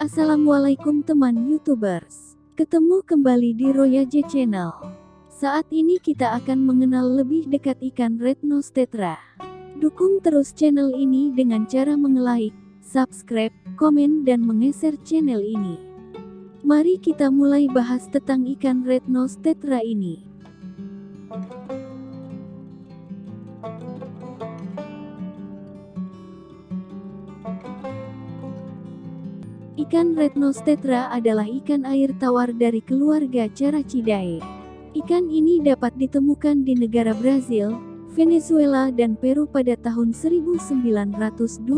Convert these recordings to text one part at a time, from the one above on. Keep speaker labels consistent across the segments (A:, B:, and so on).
A: Assalamualaikum teman YouTubers. Ketemu kembali di Roya J Channel. Saat ini kita akan mengenal lebih dekat ikan Red Nose Tetra. Dukung terus channel ini dengan cara like, subscribe, komen dan mengshare channel ini. Mari kita mulai bahas tentang ikan Red Nose Tetra ini. Ikan Red Nose Tetra adalah ikan air tawar dari keluarga Characidae. Ikan ini dapat ditemukan di negara Brazil, Venezuela dan Peru pada tahun 1924.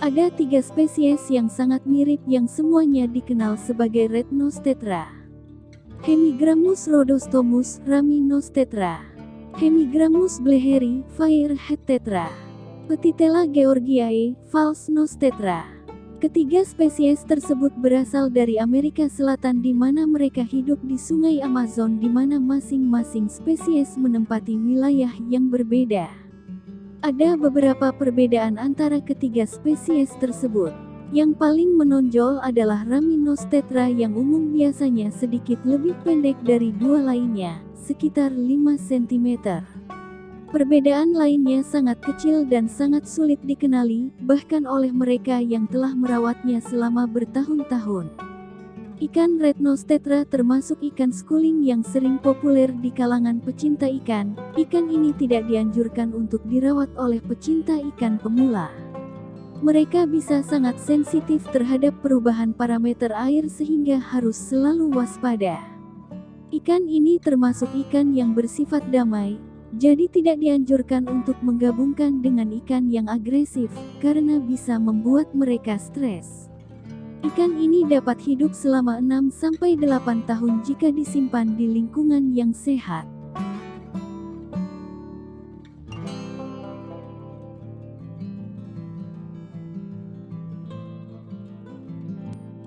A: Ada 3 spesies yang sangat mirip yang semuanya dikenal sebagai Red Nose Tetra. Hemigrammus rhodostomus, Rami Nose Tetra. Hemigrammus bleheri, Fairhead Tetra. Petitella georgiae, False Nose Tetra. Ketiga spesies tersebut berasal dari Amerika Selatan di mana mereka hidup di Sungai Amazon di mana masing-masing spesies menempati wilayah yang berbeda. Ada beberapa perbedaan antara ketiga spesies tersebut. Yang paling menonjol adalah Rami Nose Tetra yang umum biasanya sedikit lebih pendek dari dua lainnya, sekitar 5 cm. Perbedaan lainnya sangat kecil dan sangat sulit dikenali, bahkan oleh mereka yang telah merawatnya selama bertahun-tahun. Ikan Red Nose Tetra termasuk ikan schooling yang sering populer di kalangan pecinta ikan. Ikan ini tidak dianjurkan untuk dirawat oleh pecinta ikan pemula. Mereka bisa sangat sensitif terhadap perubahan parameter air sehingga harus selalu waspada. Ikan ini termasuk ikan yang bersifat damai. Jadi tidak dianjurkan untuk menggabungkan dengan ikan yang agresif, karena bisa membuat mereka stres. Ikan ini dapat hidup selama 6-8 tahun jika disimpan di lingkungan yang sehat.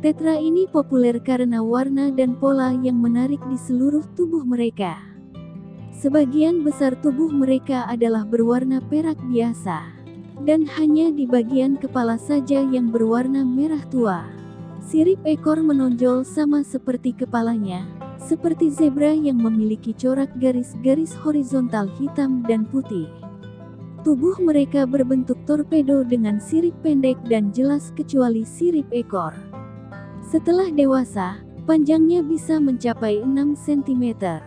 A: Tetra ini populer karena warna dan pola yang menarik di seluruh tubuh mereka. Sebagian besar tubuh mereka adalah berwarna perak biasa, dan hanya di bagian kepala saja yang berwarna merah tua. Sirip ekor menonjol sama seperti kepalanya, seperti zebra yang memiliki corak garis-garis horizontal hitam dan putih. Tubuh mereka berbentuk torpedo dengan sirip pendek dan jelas kecuali sirip ekor. Setelah dewasa, panjangnya bisa mencapai 6 cm.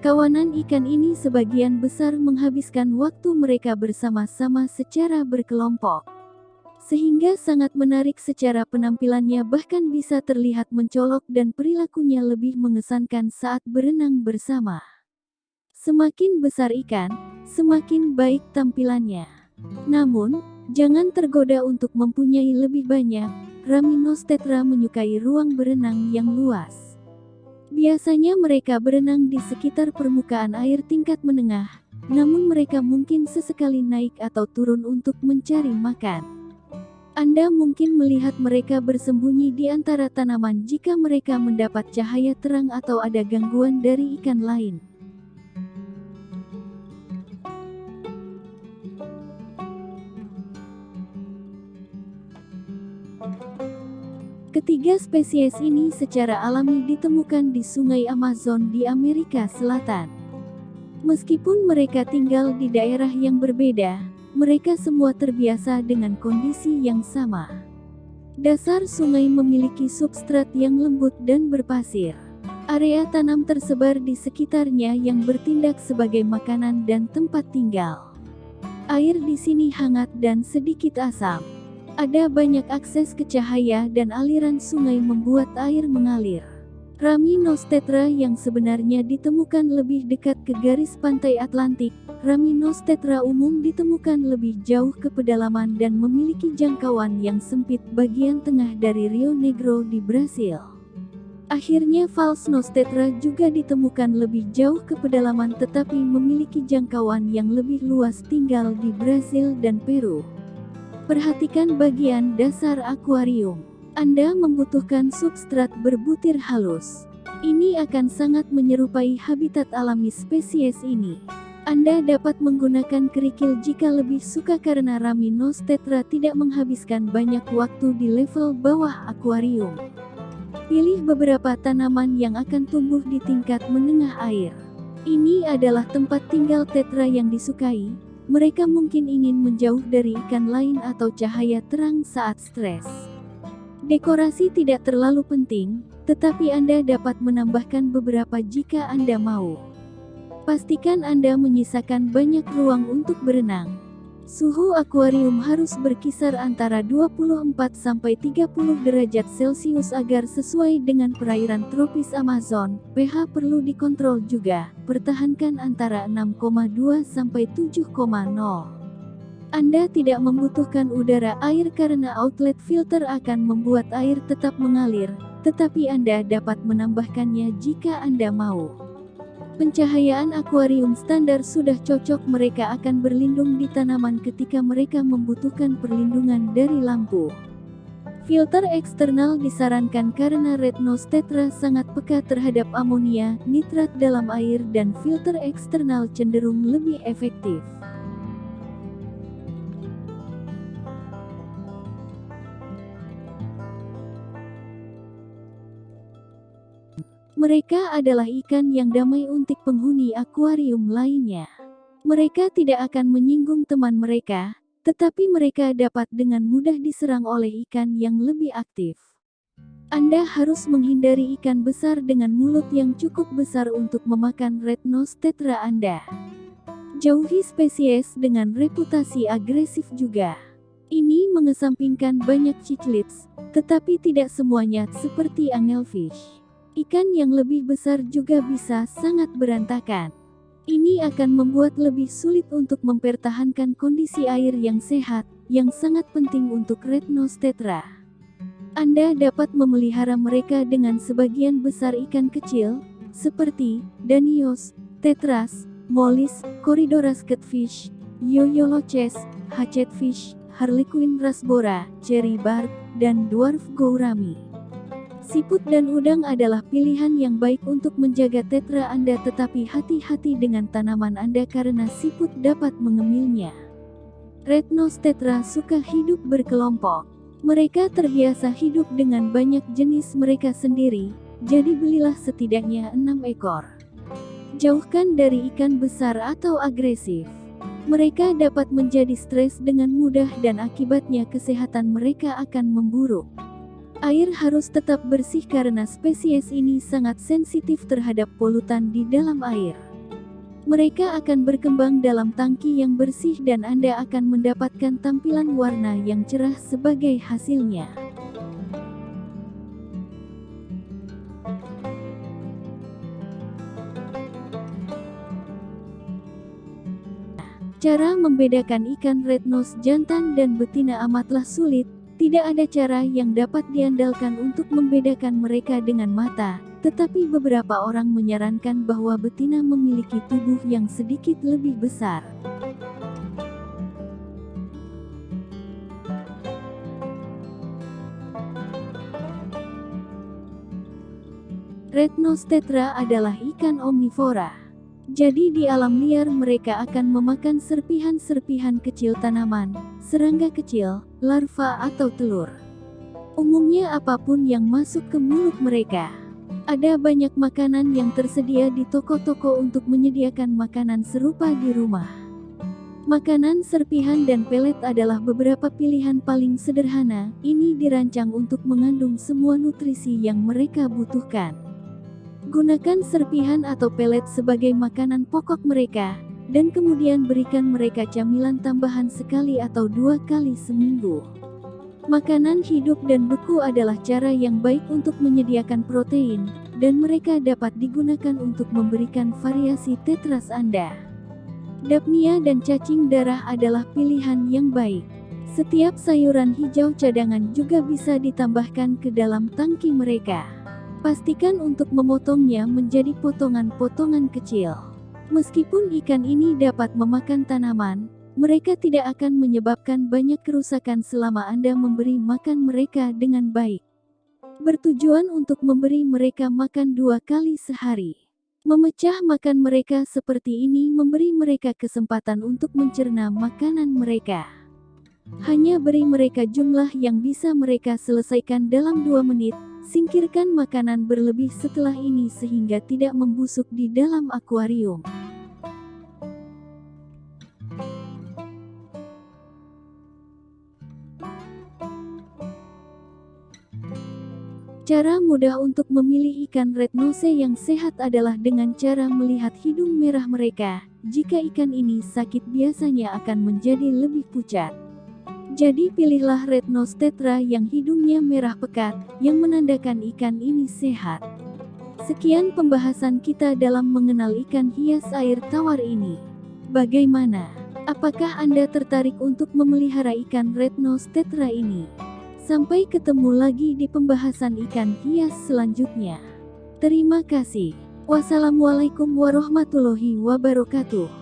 A: Kawanan ikan ini sebagian besar menghabiskan waktu mereka bersama-sama secara berkelompok. Sehingga sangat menarik secara penampilannya bahkan bisa terlihat mencolok dan perilakunya lebih mengesankan saat berenang bersama. Semakin besar ikan, semakin baik tampilannya. Namun, jangan tergoda untuk mempunyai lebih banyak. Rami Nose Tetra menyukai ruang berenang yang luas. Biasanya mereka berenang di sekitar permukaan air tingkat menengah, namun mereka mungkin sesekali naik atau turun untuk mencari makan. Anda mungkin melihat mereka bersembunyi di antara tanaman jika mereka mendapat cahaya terang atau ada gangguan dari ikan lain. Ketiga spesies ini secara alami ditemukan di Sungai Amazon di Amerika Selatan. Meskipun mereka tinggal di daerah yang berbeda, mereka semua terbiasa dengan kondisi yang sama. Dasar sungai memiliki substrat yang lembut dan berpasir. Area tanam tersebar di sekitarnya yang bertindak sebagai makanan dan tempat tinggal. Air di sini hangat dan sedikit asam. Ada banyak akses ke cahaya dan aliran sungai membuat air mengalir. Raminostetra yang sebenarnya ditemukan lebih dekat ke garis pantai Atlantik. Raminostetra umum ditemukan lebih jauh ke pedalaman dan memiliki jangkauan yang sempit bagian tengah dari Rio Negro di Brasil. Akhirnya Falsnostetra juga ditemukan lebih jauh ke pedalaman tetapi memiliki jangkauan yang lebih luas tinggal di Brasil dan Peru. Perhatikan bagian dasar akuarium. Anda membutuhkan substrat berbutir halus. Ini akan sangat menyerupai habitat alami spesies ini. Anda dapat menggunakan kerikil jika lebih suka karena Raminostetra tidak menghabiskan banyak waktu di level bawah akuarium. Pilih beberapa tanaman yang akan tumbuh di tingkat menengah air. Ini adalah tempat tinggal tetra yang disukai. Mereka mungkin ingin menjauh dari ikan lain atau cahaya terang saat stres. Dekorasi tidak terlalu penting, tetapi Anda dapat menambahkan beberapa jika Anda mau. Pastikan Anda menyisakan banyak ruang untuk berenang. Suhu akuarium harus berkisar antara 24–30 derajat Celcius agar sesuai dengan perairan tropis Amazon. pH perlu dikontrol juga. Pertahankan antara 6,2–7,0. Anda tidak membutuhkan udara air karena outlet filter akan membuat air tetap mengalir, tetapi Anda dapat menambahkannya jika Anda mau. Pencahayaan akuarium standar sudah cocok. Mereka akan berlindung di tanaman ketika mereka membutuhkan perlindungan dari lampu. Filter eksternal disarankan karena Retnostetra sangat peka terhadap amonia, nitrat dalam air dan filter eksternal cenderung lebih efektif. Mereka adalah ikan yang damai untuk penghuni akuarium lainnya. Mereka tidak akan menyinggung teman mereka, tetapi mereka dapat dengan mudah diserang oleh ikan yang lebih aktif. Anda harus menghindari ikan besar dengan mulut yang cukup besar untuk memakan Retnostetra Anda. Jauhi spesies dengan reputasi agresif juga. Ini mengesampingkan banyak cichlits, tetapi tidak semuanya seperti angelfish. Ikan yang lebih besar juga bisa sangat berantakan. Ini akan membuat lebih sulit untuk mempertahankan kondisi air yang sehat, yang sangat penting untuk Retnostetra. Anda dapat memelihara mereka dengan sebagian besar ikan kecil, seperti Danios, Tetras, Mollis, Corydoras catfish, Yoyoloches, Hatchetfish, Harlequin rasbora, Cherry barb, dan Dwarf gourami. Siput dan udang adalah pilihan yang baik untuk menjaga tetra Anda, tetapi hati-hati dengan tanaman Anda karena siput dapat mengemilnya. Retnostetra suka hidup berkelompok. Mereka terbiasa hidup dengan banyak jenis mereka sendiri, jadi belilah setidaknya 6 ekor. Jauhkan dari ikan besar atau agresif. Mereka dapat menjadi stres dengan mudah dan akibatnya kesehatan mereka akan memburuk. Air harus tetap bersih karena spesies ini sangat sensitif terhadap polutan di dalam air. Mereka akan berkembang dalam tangki yang bersih dan Anda akan mendapatkan tampilan warna yang cerah sebagai hasilnya. Cara membedakan ikan retnos jantan dan betina amatlah sulit. Tidak ada cara yang dapat diandalkan untuk membedakan mereka dengan mata, tetapi beberapa orang menyarankan bahwa betina memiliki tubuh yang sedikit lebih besar. Retnostetra adalah ikan omnivora. Jadi di alam liar mereka akan memakan serpihan-serpihan kecil tanaman, serangga kecil, larva atau telur. Umumnya apapun yang masuk ke mulut mereka. Ada banyak makanan yang tersedia di toko-toko untuk menyediakan makanan serupa di rumah. Makanan serpihan dan pelet adalah beberapa pilihan paling sederhana. Ini dirancang untuk mengandung semua nutrisi yang mereka butuhkan. Gunakan serpihan atau pelet sebagai makanan pokok mereka, dan kemudian berikan mereka camilan tambahan sekali atau 2 kali seminggu. Makanan hidup dan beku adalah cara yang baik untuk menyediakan protein, dan mereka dapat digunakan untuk memberikan variasi tetras Anda. Dapnia dan cacing darah adalah pilihan yang baik. Setiap sayuran hijau cadangan juga bisa ditambahkan ke dalam tangki mereka. Pastikan untuk memotongnya menjadi potongan-potongan kecil. Meskipun ikan ini dapat memakan tanaman, mereka tidak akan menyebabkan banyak kerusakan selama Anda memberi makan mereka dengan baik. Bertujuan untuk memberi mereka makan 2 kali sehari. Memecah makan mereka seperti ini memberi mereka kesempatan untuk mencerna makanan mereka. Hanya beri mereka jumlah yang bisa mereka selesaikan dalam 2 menit. Singkirkan makanan berlebih setelah ini sehingga tidak membusuk di dalam akuarium. Cara mudah untuk memilih ikan red nose yang sehat adalah dengan cara melihat hidung merah mereka. Jika ikan ini sakit biasanya akan menjadi lebih pucat. Jadi pilihlah red nose tetra yang hidungnya merah pekat, yang menandakan ikan ini sehat. Sekian pembahasan kita dalam mengenal ikan hias air tawar ini. Bagaimana? Apakah Anda tertarik untuk memelihara ikan red nose tetra ini? Sampai ketemu lagi di pembahasan ikan hias selanjutnya. Terima kasih. Wassalamualaikum warahmatullahi wabarakatuh.